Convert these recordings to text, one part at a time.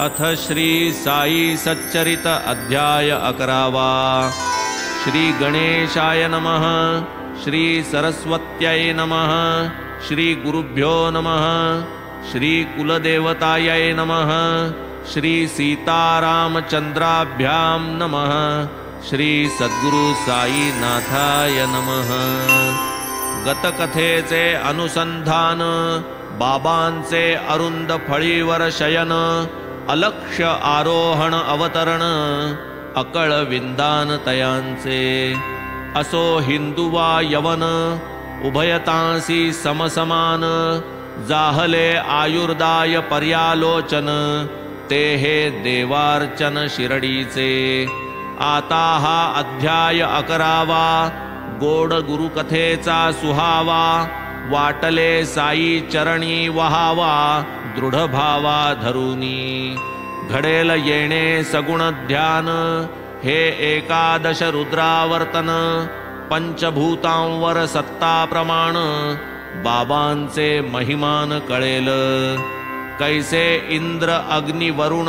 अथ श्री साई सच्चरित अध्याय 11। श्री गणेशाय नमः। श्री सरस्वत्यै नमः। श्री गुरुभ्यो नमः। श्री कुलदेवतायै नमः। श्री सीतारामचंद्राभ्यां नमः। श्री सद्गुरु साईनाथाय नमः। गतकथेचे अनुसंधान, बाबांचे अरुंद फळीवर शयन, अलक्ष्य आरोहण अवतरण, अकळ विंदान तयांचे। असो हिंदू वा यवन, उभयतांसी समसमान, जाहले आयुर्दाय पर्यालोचन, ते हे देवार्चन शिरडीचे। आता हा अध्याय 11वा, गोड गुरुकथेचा सुहावा, वाटले साई चरणी वहावा, दृढ भावा धरुनी। घडेल येणे सगुण ध्यान, हे एकादश रुद्रावर्तन, पंचभूतांवर सत्ता प्रमाण, बाबांचे महिमान कळेल। कैसे इंद्र अग्नि वरुण,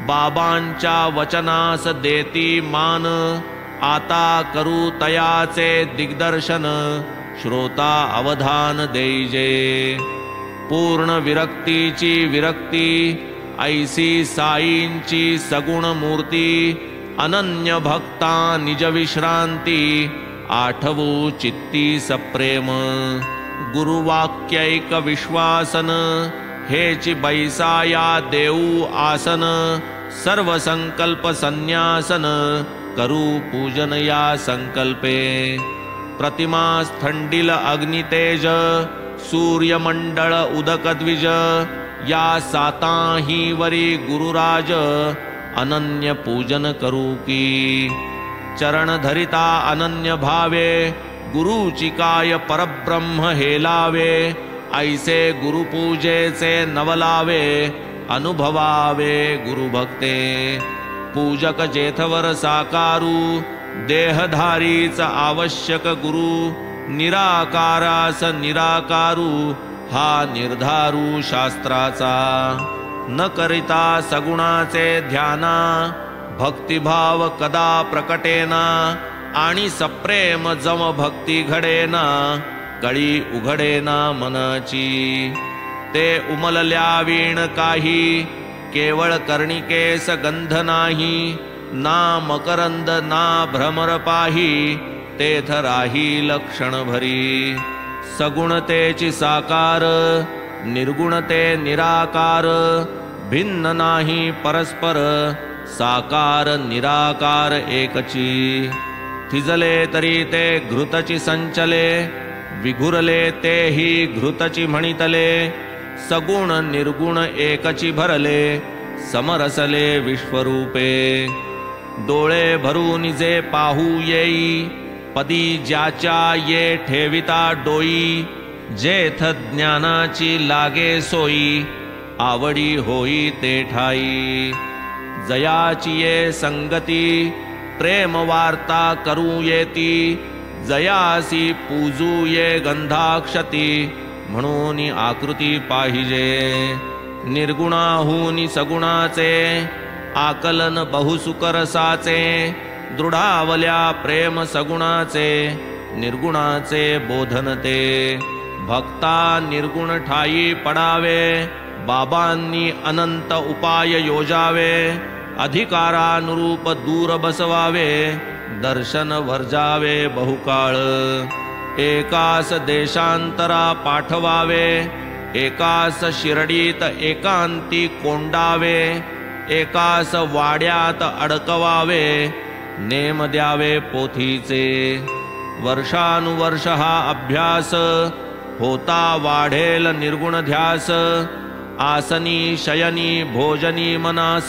बाबांच्या वचनास देती मान, आता करू तयाचे दिग्दर्शन, श्रोता अवधान देईजे। पूर्ण विरक्तीची विरक्ती, ऐसी साईंची सगुण मूर्ती, अनन्य भक्ता निज विश्रांती, आठवू चित्ती सप्रेम। गुरुवाक्यैक विश्वासन, हेची बैसाया देऊ आसन, सर्व संकल्प संन्यासन, करू पूजन या संकल्पे। प्रतिमा थंडिल अग्नितेज, सूर्यमंडळ उदक द्विज, या साताही वरी गुरुराज, अनन्य पूजन करू की। चरण धरिता अनन्य भावे, गुरुची काय परब्रह्म हेलावे, ऐसे गुरुपूजेचे नवलावे, अनुभवावे गुरुभक्ते। पूजक जेथवर साकारू, देहधारीच आवश्यक गुरु, निराकारास निराकारू, हा निर्धारू शास्त्राचा। न करिता सगुणाचे ध्याना, भक्तिभाव कदा प्रकटेना, आणि सप्रेम जम भक्ती घडेना, कळी उघडेना मनाची। ते उमलल्या वीण काही, केवळ कर्णिकेस गंध नाही, ना मकरंद ना भ्रमर पाही, तेथ राही लक्षण भरी। सगुणतेची साकार, निर्गुणते निराकार, भिन्न नाही परस्पर, साकार निराकार एकची। थिजले तरी ते घृतची संचले, विघुरले तेही घृतची म्हणितले, सगुण निर्गुण एकची भरले, समरसले विश्वरूपे। डोळे भरून जे पाहू येई, पदी ज्याच्या ये ठेविता डोई, जेथ ज्ञानाची लागे सोई, आवडी होई ते ठाई। जयाची ये संगती, प्रेम वार्ता करू येती, जयासी पूजू ये गंधाक्षती, म्हणून आकृती पाहिजे। निर्गुणाहून सगुणाचे, आकलन बहुसुकरसाचे, दृढावल्या प्रेम सगुणाचे, निर्गुणाचे बोधनते। भक्ता निर्गुण ठाई पडावे, बाबांनी अनंत उपाय योजावे, अधिकारानुरूप दूर बसवावे, दर्शन वर्जावे बहुकाळ। एकास देशांतरा पाठवावे, एकास शिरडीत एकांती कोंडावे, एकास वाड्यात अडकवावे, नेम द्यावे पोथीचे। वर्षानुवर्ष हा अभ्यास, होता वाढेल निर्गुण ध्यास, आसनी शयनी भोजनी मनास,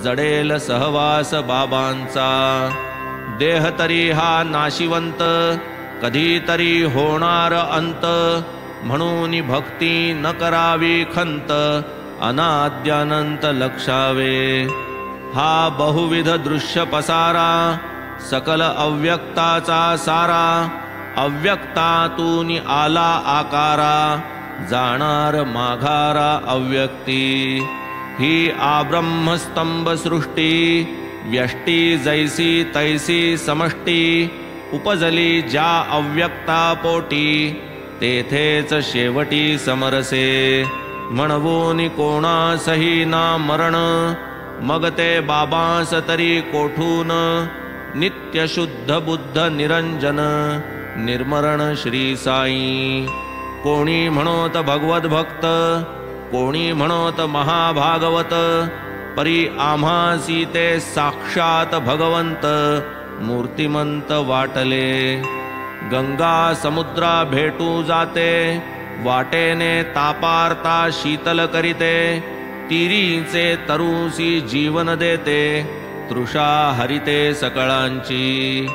जडेल सहवास बाबांचा। देह तरी हा नाशिवंत, कधीतरी होणार अंत, म्हणून भक्ती न करावी खंत, अनाद्यानंत लक्षावे। हा बहुविध दृश्य पसारा, सकल अव्यक्ताचा सारा, अव्यक्तातून आला आकारा, जाणार माघारा अव्यक्ती। ही आब्रह्मस्तंभ सृष्टी व्यष्टी जैसी तैसी समष्टी उपजली ज्या अव्यक्ता पोटी तेथेच शेवटी समरसे म्हणवून कोणासही ना मरण मग ते बाबांस तरी कोठून नित्य शुद्ध बुद्ध निरंजन निर्मरण श्री साई कोणी म्हणोत भगवत भक्त कोणी म्हणोत महाभागवत परी आम्हासी ते साक्षात भगवंत मूर्तिमंत वाटले गंगा समुद्रा भेटू जाते वाटेने तापारता शीतल करीते तिरीचे तरुसी जीवन देते तृषा हरिते सकळांची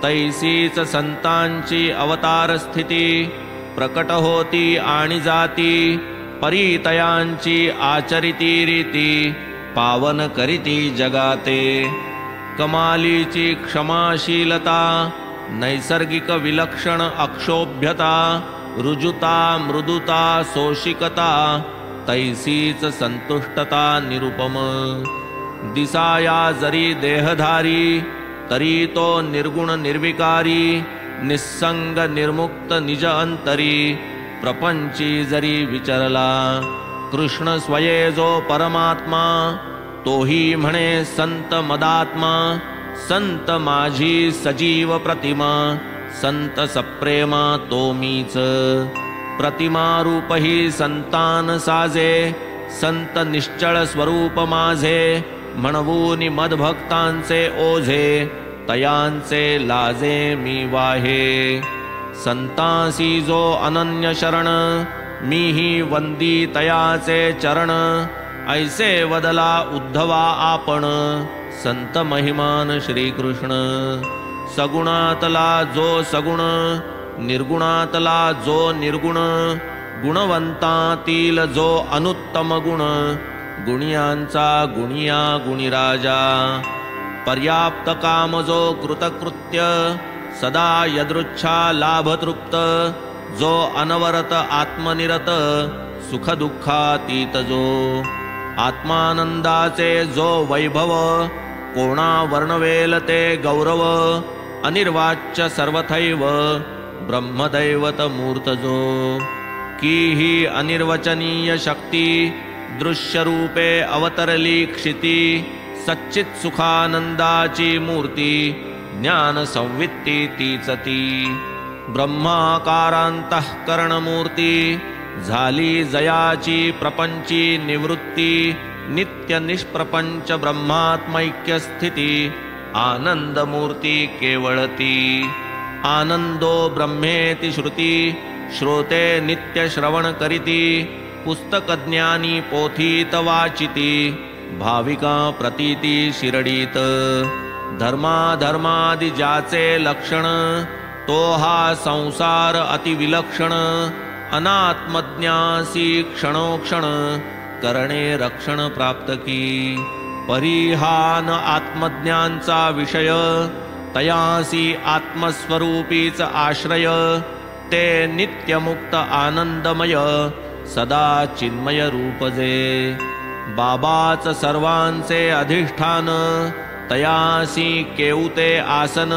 तैसीच संतांची अवतार स्थिती प्रकट होती आणि जाती परितयांची आचरिती रीती पावन करीती जगाते कमालीची क्षमाशीलता नैसर्गिक विलक्षण अक्षोभ्यता रुजुता मृदुता सोशिकता तैसीच संतुष्टता निरुपम दिसाया जरी देहधारी तरी तो निर्गुण निर्विकारी निस्संग निर्मुक्त निज अंतरी प्रपंची जरी विचरला कृष्ण स्वये जो परमात्मा तोही म्हणे संत मदात्मा संत माझी सजीव प्रतिमा संत सप्रेमा तो मीच प्रतिमा रूप ही संतान साजे संत निश्चळ स्वरूप माझे म्हणवून मदभक्तांचे ओझे तयांचे लाजे मी वाहे संतांसी जो अनन्य शरण मीही वंदी तयाचे चरण ऐसे वदला उद्धवा आपण संत महिमान श्रीकृष्ण सगुणातला जो सगुण निर्गुणातला जो निर्गुण गुणवंतातील जो अनुत्तम गुण गुणियांचा गुणिया गुणिराजा पर्याप्त काम जो कृतकृत्य सदा यदृच्छा लाभतृप्त जो अनवरत आत्मनिरत सुख दुःखातीत जो आत्मानंदाचे जो वैभव कोणा वर्णवेल ते गौरव अनिर्वाच्य सर्वथैव ब्रह्मदैवत मूर्त जो की ही अनिर्वचनीय शक्ती दृश्य रूपे अवतरली क्षिती सच्चित सुखानंदाची मूर्ती ज्ञान संवित्ती तीच ती ब्रह्माकारांतःकरण मूर्ती झाली जयाची प्रपंची निवृत्ती नित्य निष्प्रपंच ब्रह्मात्मैक्य स्थिती आनंद मूर्ती केवळती आनंदो ब्रह्मेति श्रुती श्रोते नित्य श्रवण करीती पुस्तक ज्ञानी पोथीत वाचिती भाविका प्रतीती शिरडीत धर्माधर्मादि ज्याचे लक्षण तो हा संसार अतिविलक्षण अनात्मज्ञासी क्षणोक्षण करणे रक्षण प्राप्त की परिहान आत्मज्ञांचा विषय तयासी आत्मस्वरूपीच आश्रय ते नित्यमुक्त आनंदमय सदा चिन्मय रूप जे बाबाच सर्वांचे अधिष्ठान तयासी केऊते आसन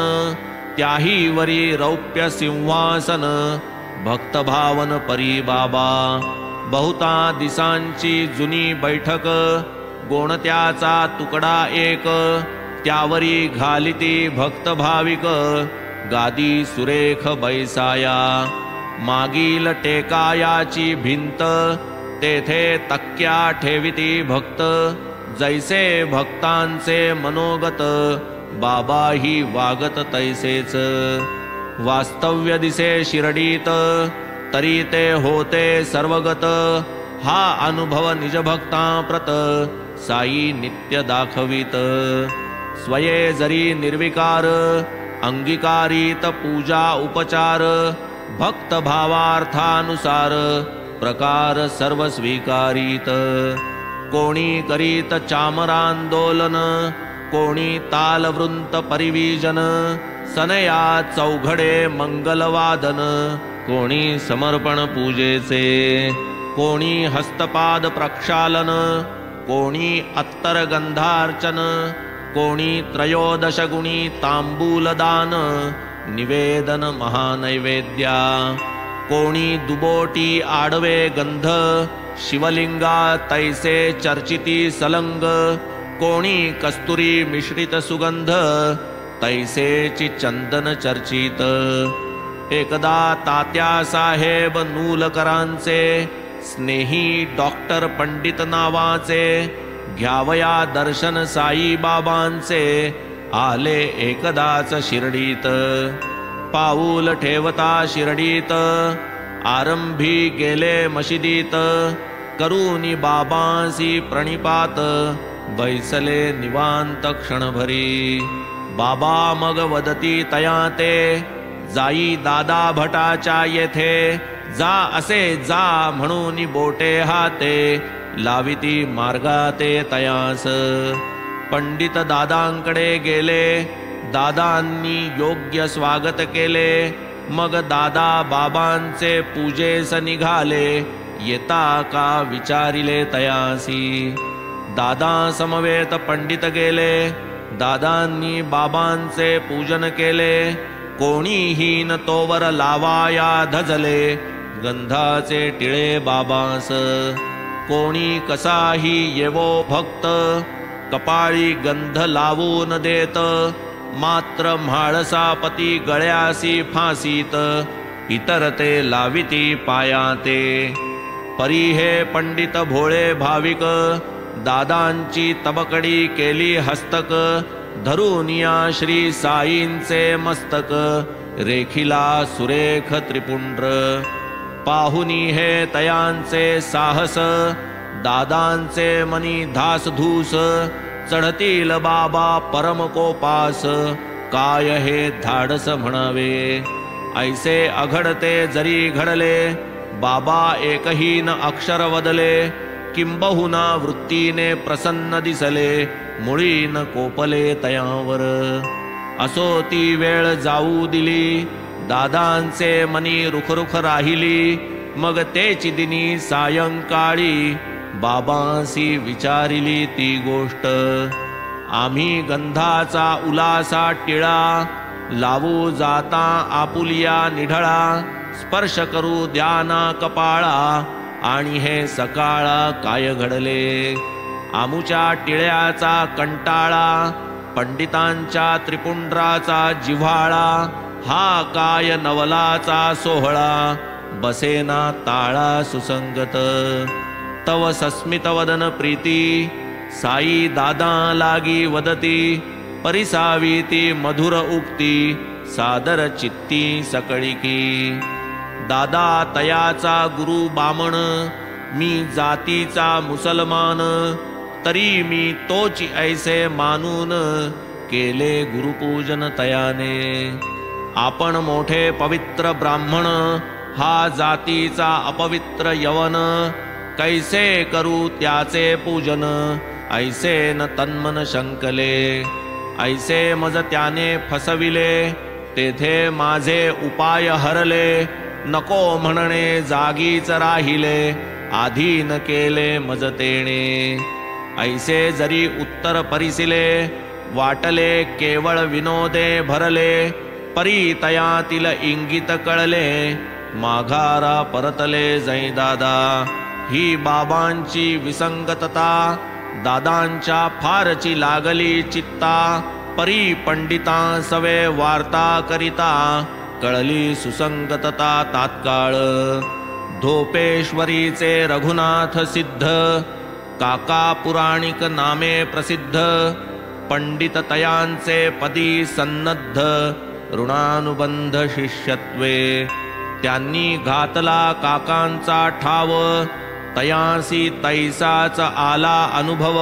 त्याही वरी रौप्य सिंहासन भक्तभावन परी बाबा बहुता दिसांची जुनी बैठक गोणत्याचा तुकडा एक त्यावरी घालिती भक्त भाविक गादी सुरेख बैसाया मागील टेकायाची भिंत तेथे तक्क्या ठेविती भक्त जैसे भक्तांचे मनोगत बाबाही वागत तैसेच वास्तव्य दिसे शिरडीत तरी ते होते सर्वगत हा अनुभव निज भक्ता प्रत साई नित्य दाखवित स्वये जरी निर्विकार अंगीकारित पूजा उपचार भक्त भावार्थानुसार प्रकार सर्व स्वीकारित कोणी करीत चामरांदोलन कोणी तालवृंत परिवीजन सनया चौघडे मंगलवादन कोणी समर्पण पूजेचे कोणी हस्तपाद प्रक्षालन कोणी अत्तर गंधार्चन, कोणी त्रयोदश गुणी तांबूलदान निवेदन महानैवेद्या, कोणी दुबोटी आडवे गंध शिवलिंगा तैसे चर्चिती सलंग, कोणी कस्तुरी मिश्रित सुगंध तैसेची चंदन चर्चित। एकदा तात्या साहेब नूलकरांचे स्नेही डॉक्टर पंडित नावाचे, घ्यावया दर्शन साई बाबांचे आले एकदाच शिर्डीत। पाऊल ठेवता शिर्डीत आरंभी गेले मशिदीत, करूनी बाबांसी प्रणिपात बैसले निवांत क्षणभरी। बाबा मग वदती तया ते, जाई दादा भटाच्या येथे, जा असे जा म्हणून बोटे हाते लाविती मार्गाते तयास। पंडित दादांकडे गेले, दादांनी योग्य स्वागत केले, मग दादा बाबांचे पूजेस निघाले, येता का विचारिले तयासी। दादा समवेत पंडित गेले, दादांनी बाबांचे पूजन केले, कोणीही न तोवर लावाया धजले गंधाचे टिळे बाबास। कोणी कसाही येवो भक्त कपाळी गंध लावून देत, मात्र म्हाळसापती गळ्यासी फासीत इतर ते लाविती पायाते। परी हे पंडित भोळे भाविक दादांची तबकडी केली हस्तक, धरूनिया श्री साईंचे मस्तक रेखिला सुरेख त्रिपुंड्र। पाहुनी हे तयांचे साहस दादांचे मनी धासधूस, चढतील बाबा परम कोपास काय हे धाडस म्हणावे। ऐसे अघडते जरी घडले बाबा एकही न अक्षर वदले, किंबहुना वृत्तीने प्रसन्न दिसले मुळी न कोपले तयावर। असो ती वेळ जाऊ दिली दादांचे मनी रुखरुख राहिली, मग तेची दिनी सायंकाळी बाबांसी विचारिली ती गोष्ट। आम्ही गंधाचा उलासा टिळा लावू जाता आपुलिया निढळा, स्पर्श करू द्याना कपाळा आणि हे सकाळा काय घडले। आमुच्या टिळ्याचा कंटाळा पंडितांच्या त्रिपुंड्राचा जिव्हाळा, हा काय नवलाचा सोहळा बसेना ताळा सुसंगत। तव सस्मित वदन प्रीती साई दादा लागी वदती, परिसावीती मधुर उक्ती सादर चित्ती सकळिकी। दादा तयाचा गुरु बामण मी जातीचा मुसलमान, तरी मी तोची ऐसे मानून केले गुरुपूजन तयाने। आपण मोठे पवित्र ब्राह्मण हा जातीचा अपवित्र यवन, कैसे करू त्याचे पूजन ऐसे न तन्मन शंकले। ऐसे मज त्याने फसविले तेथे माझे उपाय हरले, नको म्हणणे जागीच राहिले आधी न केले मज तेणे। ऐसे जरी उत्तर परिसिले वाटले केवळ विनोदे भरले, परी तयातील इंगित कळले माघारा परतले जै दादा। ही बाबांची विसंगतता दादांच्या फारची लागली चित्ता, परी पंडिता सवे वार्ता करिता कळली सुसंगतता तात्काळ। धोपेश्वरीचे रघुनाथ सिद्ध काका पुराणिक नामे प्रसिद्ध, पंडित तयांचे पदी सन्नद्ध ऋणानुबंध शिष्यत्वे। त्यांनी घातला काकांचा ठाव तयासी तैसाच आला अनुभव,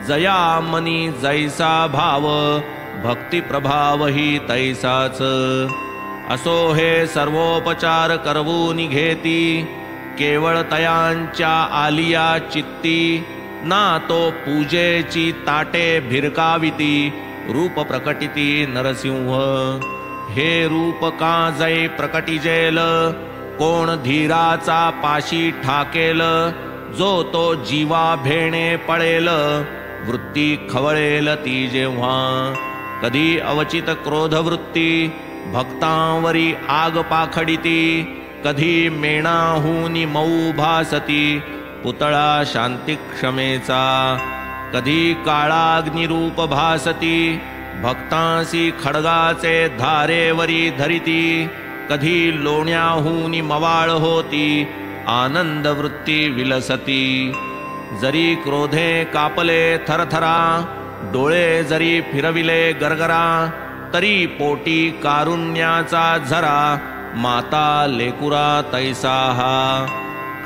जया मनी जैसा भाव भक्ती प्रभाव ही तैसाच। असो हे सर्वोपचार करवून घेती केवळ तयांच्या आलिया चित्ती, ना तो पूजेची ताटे भिरकाविती रूप प्रकटिती नरसिंह। हे रूप का जै प्रकटिजेल कोण धीराचा पाशी ठाकेल, जो तो जीवा भेणे पळेल, वृत्ती खवळेल ती जेव्हा. कधी अवचित क्रोधवृत्ती भक्तांवरी आग पाखडिती, कधी मेणाहूनी मऊ भासती पुतळा शांती क्षमेचा. कधी काळाग्निरूप भासती भक्तांसी खड्गाचे धारेवरी धरिती, कधी लोण्याहूनी मवाळ होती आनंद वृत्ती विलसती. जरी क्रोधे कापले थरथरा, डोळे जरी फिरविले गरगरा, तरी पोटी कारुण्याचा झरा माता लेकुरा तैसा हा.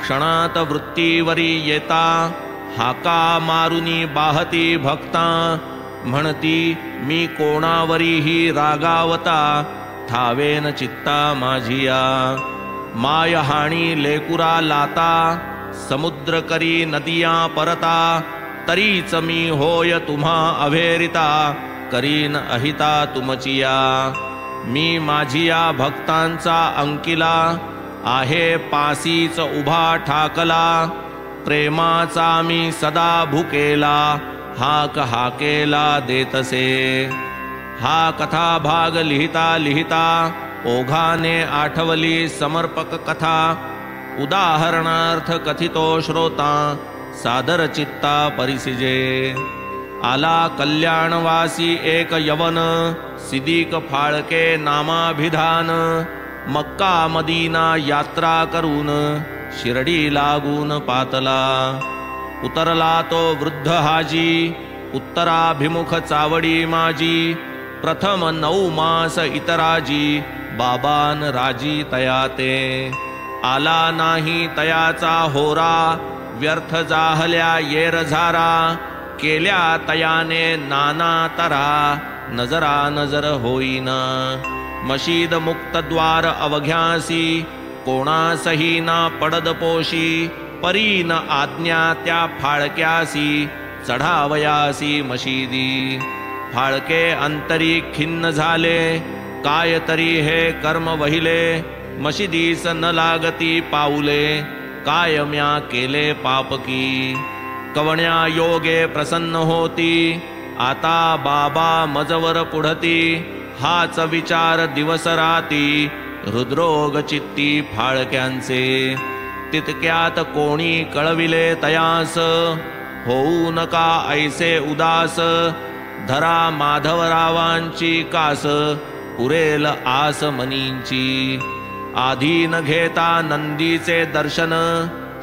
क्षणात वृत्तीवरी येता हाका मारुनी बाहती भक्ता, म्हणती मी कोणावरीही रागावता ठावेन चित्ता माझिया. मायहाणी लेकुरा लाता समुद्र करी नदिया परता, तरीच मी होय तुम्हा अभेरिता करीन अहिता तुमचिया. मी माझिया भक्तांचा अंकिला आहे पासीच उभा ठाकला, प्रेमाचा मी सदा भुकेला हाक हाकेला देतसे. हा कथा भाग लिहिता लिहिता ओघाने आठवली समर्पक कथा, उदाहरणार्थ कथितो श्रोता सादर चित्ता परिसिजे. आला कल्याणवासी एक यवन, सिद्दीक फाळके नामाभिधान, मक्का मदीना यात्रा करून शिर्डी लागून पातला. उतरला तो वृद्ध हाजी उत्तराभिमुख चावडी माझी, प्रथम 9 मास इतराजी बाबान राजी तयाते. आला नाही तयाचा होरा, व्यर्थ जाहल्या येरझारा, केल्या तयाने नाना तरा नजरा नजर होईना. मशीद मुक्त द्वार अवघ्यासी, कोणासही ना पडद पोशी, परीन आज्ञा त्या फाळक्यासी चढावयासी मशिदी. फाळके अंतरी खिन्न झाले, काय तरी हे कर्म वहिले, मशिदीस न लागती पाऊले, काय म्या केले पापकी. कवण्या योगे प्रसन्न होती, आता बाबा मजवर पुढती, हाच विचार दिवस राती हृद्रोग चित्ती फाळक्यांचे. तितक्यात कोणी कळविले तयास, होऊ नका ऐसे उदास, धरा माधवरावांची कास पुरेल आस मनींची. आधीन घेता नंदीचे दर्शन,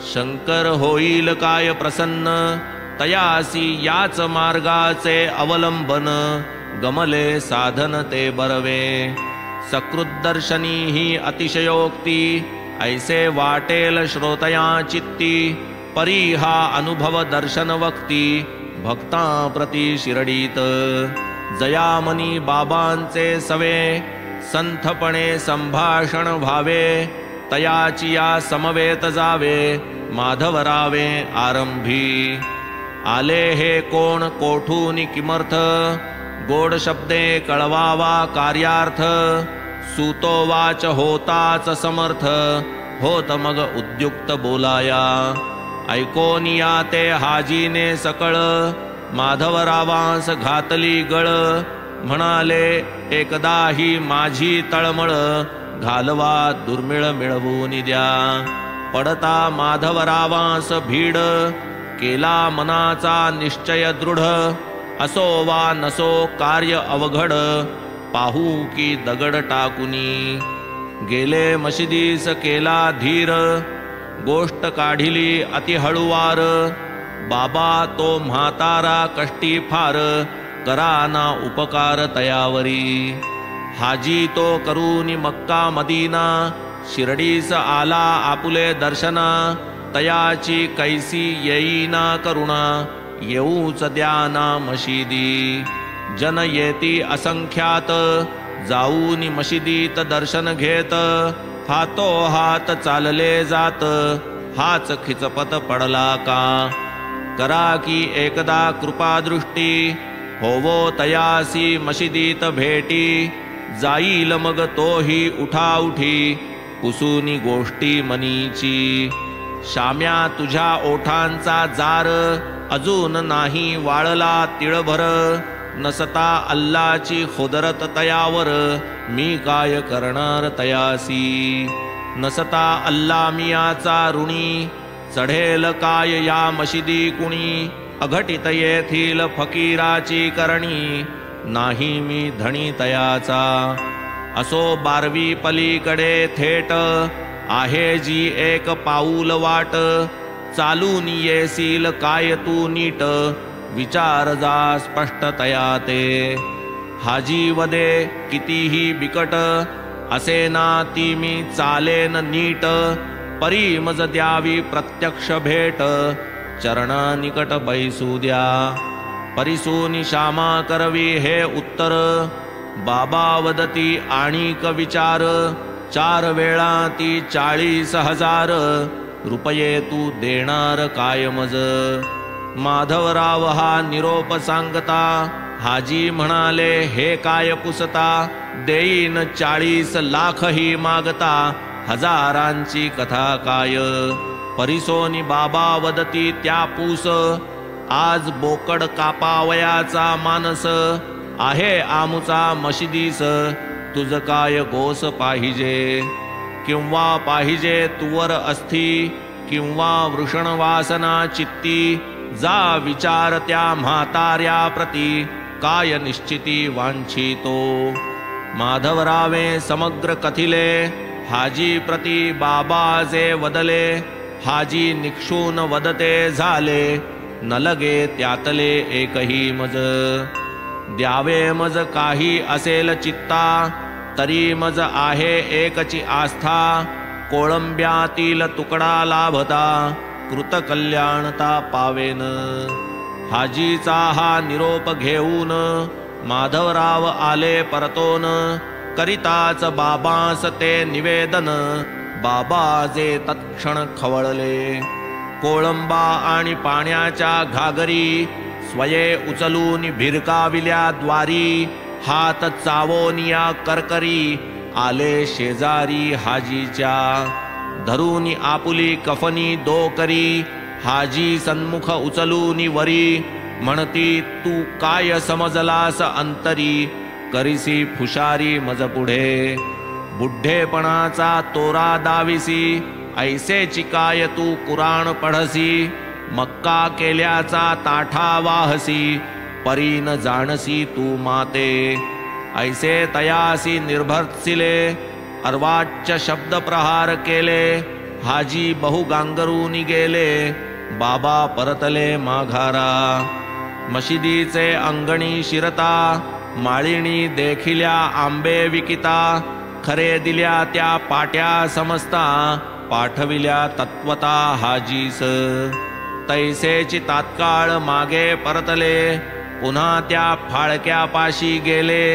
शंकर होईल काय प्रसन्न, तयासी याच मार्गाचे अवलंबन, गमले साधन ते बरवे. सकृद्दर्शनी ही अतिशयोक्ती, ऐसे वाटेल श्रोतया चित्ती, परी हा अनुभव दर्शन वक्ती भक्ता प्रति शिरडीत. जयामनी बाबांचे सवे, संथपणे संभाषण व्हावे, तयाची या समवेत जावे माधवरावे आरंभी. आले हे कोण कोठून किमर्थ, गोड शब्दे कळवावा कार्यार्थ, सूतो वाच होताच समर्थ, होत मग उद्युक्त बोलाया. ऐकोनिया ते हाजीने सकळ, माधवरावांस घातली गळ, म्हणाले एकदा ही माझी तळमळ, घालवा दुर्मिळ मिळवून द्या. पडता माधवरावांस भीड, केला मनाचा निश्चय दृढ, असो वा नसो कार्य अवघड, पाहू की दगड टाकुनी. गेले मशिदीस केला धीर, गोष्ट काढिली अति हळुवार, बाबा तो म्हातारा कष्टी फार, करा ना उपकार तयावरी. हाजी तो करूनी मक्का मदीना, शिर्डीस आला आपुले दर्शना, तयाची कैसी येईना करुणा, येऊच द्याना मशिदी. जन येती असंख्यात, जाऊनी मशिदीत दर्शन घेत, हातो हात चालले जात, हाच खिचपत पडला का. करा की एकदा कृपादृष्टी, होवो तयासी मशिदीत भेटी, जाईल मग तोही उठाउठी, पुसूनी गोष्टी मनीची. शाम्या तुझ्या ओठांचा जार अजून नाही वाळला तिळभर नसता अल्लाची खुदरत तयावर मी काय करणार तयासी नसता अल्ला मियाचा ऋणी चढेल काय या मशिदी कुणी अघटित येथील फकीराची करणी नाही मी धणी तयाचा असो 12वी पलीकडे थेट आहे जी एक पाऊल वाट चालून येसील काय तू नीट विचार जा स्पष्टतया ते हाजी वदे कितीही बिकट असे ना ती मी चालेन नीट परी मज द्यावी प्रत्यक्ष भेट चरणा निकट बैसू द्या परिसूनी श्यामा करवी हे उत्तर बाबा वदती आणिक विचार 4 वेळा ती 40,000 रुपये तू देणार काय मज माधवराव हा निरोप सांगता हाजी म्हणाले हे काय पुसता देईन 40 लाख ही मागता हजारांची कथा काय परिसोनी बाबा वदती त्या पूस आज बोकड कापावयाचा मानस आहे आमुचा मशिदीस तुझ काय गोस पाहिजे किंवा पाहिजे तुवर अस्थी किंवा वृषण वासना चित्ती जा विचार त्या म्हाताऱ्या प्रती काय निश्चिती वांछितो माधवरावे समग्र कथिले हाजी प्रती बाबा जे वदले हाजी निक्षून वदते झाले न लगे त्यातले एकही मज द्यावे मज काही असेल चित्ता तरी मज आहे एकची आस्था कोळंब्यातील तुकडा लाभता कृतकल्याणता पावेन हाजीचा हा निरोप घेऊन माधवराव आले परतोन करिताच बाबास ते निवेदन बाबा जे तत्क्षण खवळले कोळंबा आणि पाण्याच्या घागरी स्वये उचलून भिरकाविल्या द्वारी हात चावोनिया करकरी आले शेजारी हाजीच्या धरूनी आपुली कफनी दोकरी हाजी सन्मुख उचलूनी वरी म्हणती तू काय समजलास अंतरी करिसी फुशारी मज पुढे बुढ्ढेपणाचा तोरा दाविसी ऐसे चिकाय तू कुराण पढसी मक्का केल्याचा ताठा वाहसी परीन जाणसी तू माते ऐसे तयासी निर्भर्त्सिले अर्वाच्य शब्द प्रहार केले हाजी बहु गांगरूनी गेले बाबा परतले माघारा मशिदीचे अंगणी शिरता माळिणी देखिल्या आंबे विकिता खरे दिल्या त्या पाट्या समजता पाठविल्या तत्वता हाजीस तैसेची तात्काळ मागे परतले पुन्हा त्या फाळक्यापाशी गेले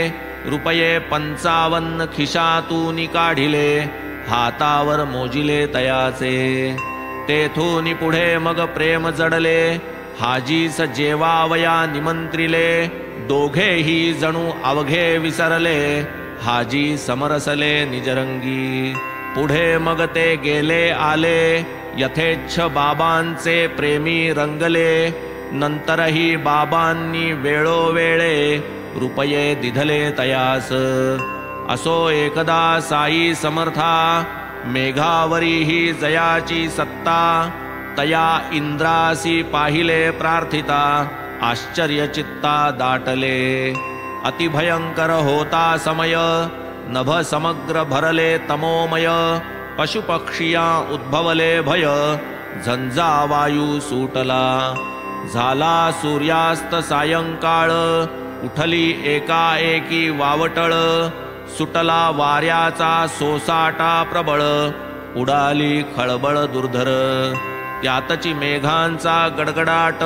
रुपये 55 खिशातून काढिले हातावर मोजिले तयाचे तेथून पुढे मग प्रेम जडले हाजीस जेवावया निमंत्रिले दोघेही जणू अवघे विसरले हाजी समरसले निजरंगी पुढे मग ते गेले आले यथेच्छ बाबांचे प्रेमी रंगले नंतरही बाबांनी वेळोवेळे रुपये दिधले तयास असो एकदा साई समर्था मेघावरी ही जयाची सत्ता तया इंद्रासी पाहिले प्रार्थिता आश्चर्यचित्ता दाटले अतिभयंकर होता समय नभ समग्र भरले तमोमय पशुपक्षिया उद्भवले भय झंझा वायू सुटला झाला सूर्यास्त सायंकाळ उठली एकाएकी वावटळ सुटला वाऱ्याचा सोसाटा प्रबळ उडाली खळबळ दुर्धर त्यातची मेघांचा गडगडाट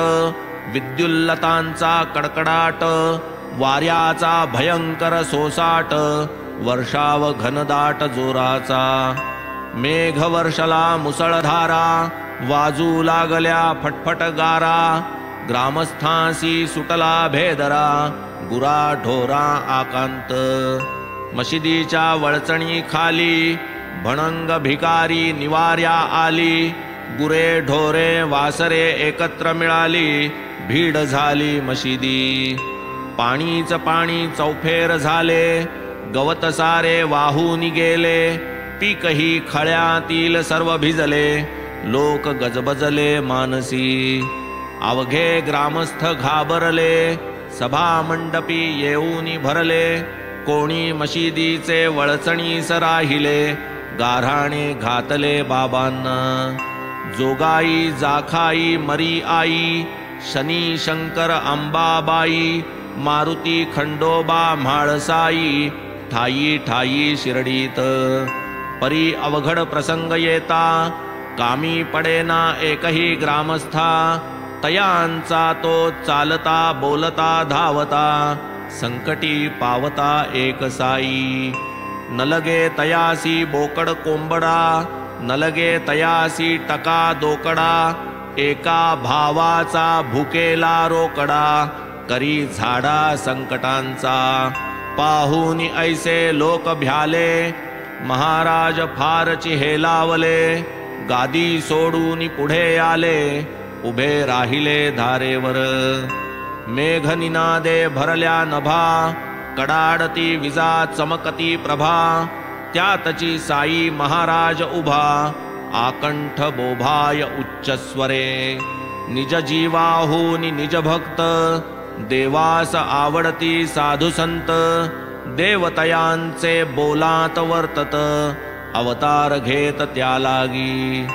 विद्युल्लतांचा कडकडाट वाऱ्याचा भयंकर सोसाट वर्षाव घनदाट जोराचा मेघ वर्षला मुसळधारा वाजू लागल्या फटफट गारा ग्रामस्थांसी सुटला भेदरा गुरा ढोरा आकांत मशिदीच्या वळचणी खाली भणंग भिकारी निवार्या आली गुरे ढोरे वासरे एकत्र मिळाली, भीड झाली मशिदी. पाणीच पाणी चौफेर झाले, गवत सारे वाहून गेले. पीकही खळ्यातील सर्व भिजले, लोक गजबजले मानसी. अवघे ग्रामस्थ घाबरले, सभा मंडपी येऊन भरले. कोणी मशिदीचे वळचणीस राहिले, गाऱ्हाणे घातले बाबांना. जोगाई जाखाई मरी आई, शनी शंकर अंबाबाई. मारुती खंडोबा म्हाळसाई, ठाई ठाई शिर्डीत. परी अवघड प्रसंग येता, कामी पडेना एकही ग्रामस्था. तयांचा तो चालता बोलता धावता, संकटी पावता एक साई. न लगे तयासी बोकड कोंबडा, न लगे तयासी टका दोकडा. एका भावाचा भुकेला रोकडा, करी झाडा संकटांचा. पाहून ऐसे लोक भ्याले, महाराज फार चिहेलावले. गादी सोडून पुढे आले, उभे राहिले धारेवर. मेघ निनादे भरल्या नभा, कडाडती विजा चमकती प्रभा. त्यातची साई महाराज उभा, आकंठ बोभाय उच्च स्वरे. निज जीवाहून निज भक्त, देवास आवडती साधू संत. देवतयांचे बोलात वर्तत, अवतार घेत त्या लागी.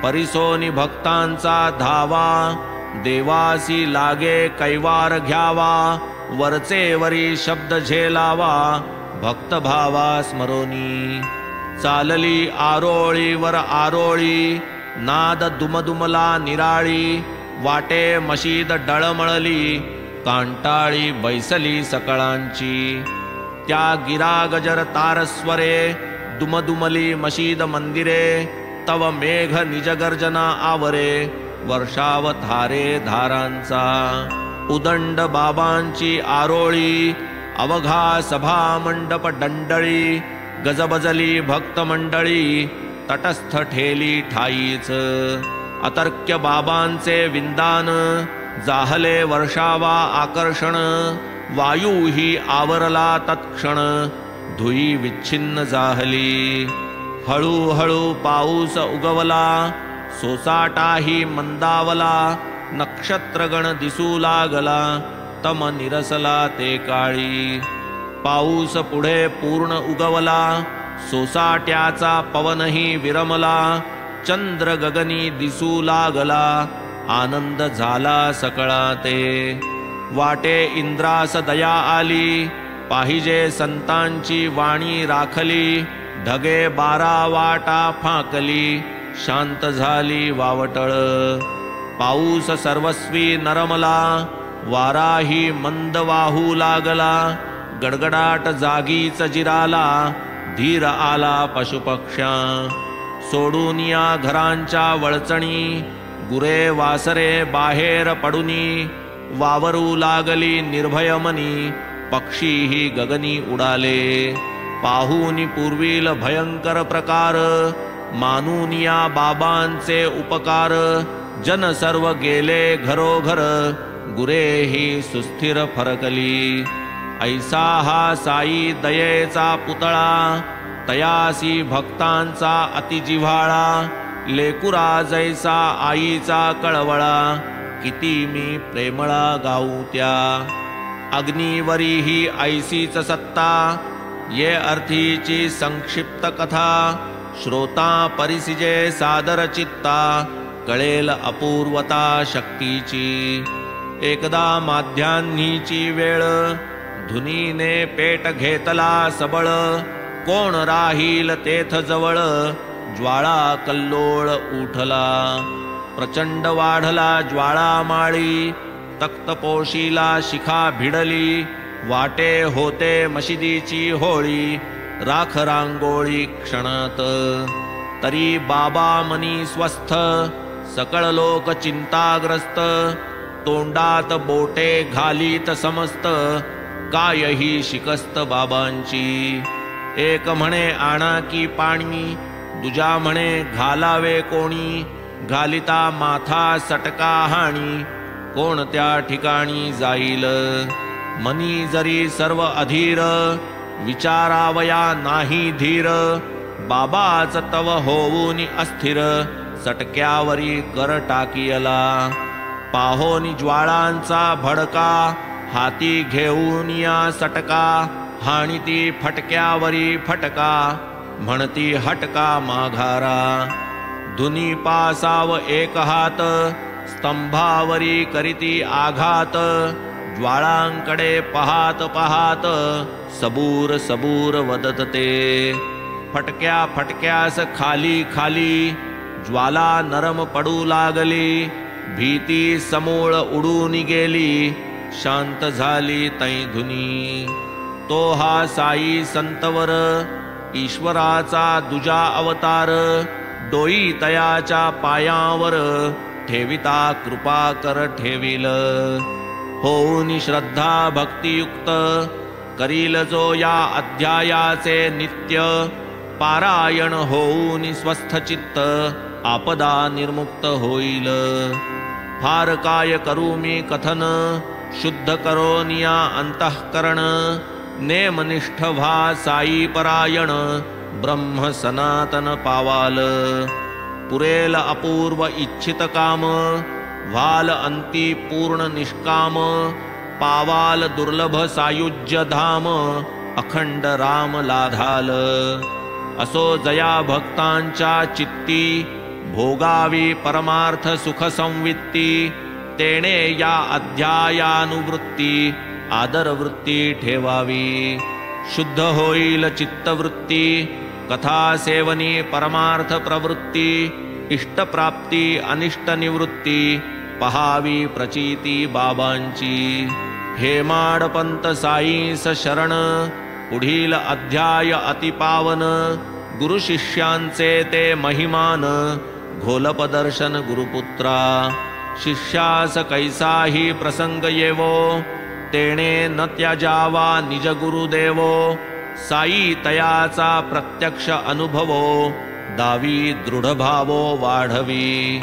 परिसोनी भक्तांचा धावा, देवासी लागे कैवार घ्यावा. वरचे वरी शब्द झेलावा, भक्त भावा स्मरोनी. चालली आरोळीवर आरोळी, नाद दुमदुमला निराळी. वाटे मशीद डळमळली, कांटाळी बैसली सकळांची. त्या गिरा गजर तारस्वरे, दुमदुमली मशीद मंदिरे. तव मेघ निजगर्जना आवरे, वर्षावधारे धारांचा. उदंड बाबांची आरोळी, अवघा सभा मंडप डंडळी. गजबजली भक्त मंडळी, तटस्थ ठेली ठाईच. अतर्क्य बाबांचे विंदान, जाहले वर्षावा आकर्षण. वायूही आवरला तत्क्षण, धुई विच्छिन्न जाहली. हळूहळू पाऊस उगवला, सोसाटाही मंदावला. नक्षत्रगण दिसू लागला, तम निरसला ते काळी. पाऊस पुढे पूर्ण उगवला, सोसाट्याचा पवनही विरमला. चंद्र गगनी दिसू लागला, आनंद झाला सकळा ते. वाटे इंद्रास दया आली, पाहिजे संतांची वाणी राखली. ढगे 12 वाटा फाकली, शांत झाली वावटळ. पाऊस सर्वस्वी नरमला, वाराही मंद वाहू लागला. गडगडाट जागीच जिराला, धीर आला पशुपक्ष्या. सोडून या घरांच्या वळचणी, गुरे वासरे बाहेर पडुनी. वावरू लागली निर्भय मनी, पक्षीही गगनी उडाले. पाहून पूर्वील भयंकर प्रकार, मानून या बाबांचे उपकार. जन सर्व गेले घरोघर, गुरेही सुस्थिर फरकली. ऐसा हा साई दयेचा पुतळा, तयासी भक्तांचा अतिजिव्हाळा. लेकुरा जैसा आईचा कळवळा, किती मी प्रेमळा गाऊ त्या. अग्नीवरी ही ऐसीच सत्ता, ये अर्थीची संक्षिप्त कथा. श्रोता परिसिजे सादर चित्ता, कळेल अपूर्वता शक्तीची. एकदा माध्यान्हीची वेळ, धुनीने पेट घेतला सबळ. कोण राहील तेथ जवळ, ज्वाळा कल्लोळ उठला. प्रचंड वाढला ज्वाळा माळी, तख्तपोशीला शिखा भिडली. वाटे होते मशिदीची होळी, राख रांगोळी क्षणात. तरी बाबा मनी स्वस्थ, सकळ लोक चिंताग्रस्त. तोंडात बोटे घालीत समस्त, कायही शिकस्त बाबांची. एक म्हणे आणा की पाणी, दुजा म्हणे घालावे कोणी. घालिता माथा सटका हाणी, कोणत्या ठिकाणी जाईल. मनी जरी सर्व अधीर, विचारावया नाही धीर. बाबाच तव होऊनी अस्थिर, सटक्यावरी कर टाकियला. पाहोनी ज्वाळांचा भडका, हाती घेऊन या सटका. हाणीती फटक्यावरी फटका, म्हणती हटका माघारा. धुनी पासाव एक हात, स्तंभावरी करीती आघात. ज्वाळांकडे पहात पहात, सबूर सबूर वदत ते. फटक्या फटक्यास खाली खाली, ज्वाला नरम पडू लागली. भीती समूळ उडून गेली, शांत झाली तै धुनी. तो हा साई संतवर, ईश्वराचा दुजा अवतार. डोई तयाच्या पायावर, ठेविता कृपा कर ठेविल. होऊन श्रद्धा भक्तियुक्त, करील जो या अध्यायाचे नित्य. पारायण होऊन स्वस्थ चित्त, आपदा निर्मुक्त होईल. फार काय करू मी कथन, शुद्ध करोनिया अंतःकरण. नेमनिष्ठ व्हा साई परायण, ब्रह्म सनातन पावाल. पुरेल अपूर्व इच्छित काम, व्हाल अंती पूर्ण निष्काम. पावाल दुर्लभ सायुज्य धाम, अखंड राम लाधाल. असो जया भक्तांच्या चित्ती, भोगावी परमार्थ सुख संवित्ती. तेणे या अध्यायानुवृत्ती, आदरवृत्ती ठेवावी. शुद्ध होईल चित्तवृत्ती, कथा सेवनी परमार्थ प्रवृत्ती. इष्टप्राप्ती अनिष्ट निवृत्ती, पहावी प्रचिती बाबांची. हेमाडपंत साईस शरण, पुढील अध्याय अतिपावन. गुरु शिष्यांचे ते महिमान, घोलपदर्शन गुरुपुत्रा. शिष्यास कैसाही प्रसंग येवो, तेणे न त्याजावा निज गुरुदेवो. साई तयाचा प्रत्यक्ष अनुभवो, दावी दृढ भावो वाढवी.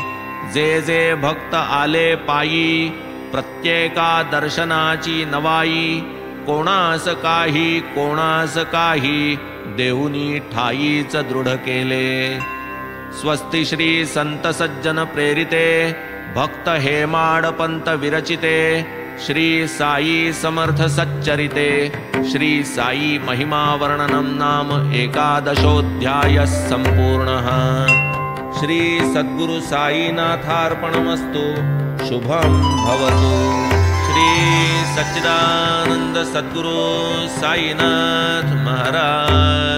जे जे भक्त आले पायी, प्रत्येका दर्शनाची नवाई. कोणास काही कोणास काही, देऊनी ठाईच दृढ केले. स्वस्ति श्री संत सज्जन प्रेरिते, भक्त हेमाडपंत विरचिते. श्री साई समर्थ सच्चरिते, श्री साई महिमा वर्णनम नाम एकादशोऽध्यायः संपूर्णः. श्री सद्गुरु साईनाथार्पणमस्तु. शुभं भवतु. श्री सच्चिदानंद सद्गुरु साईनाथ महाराज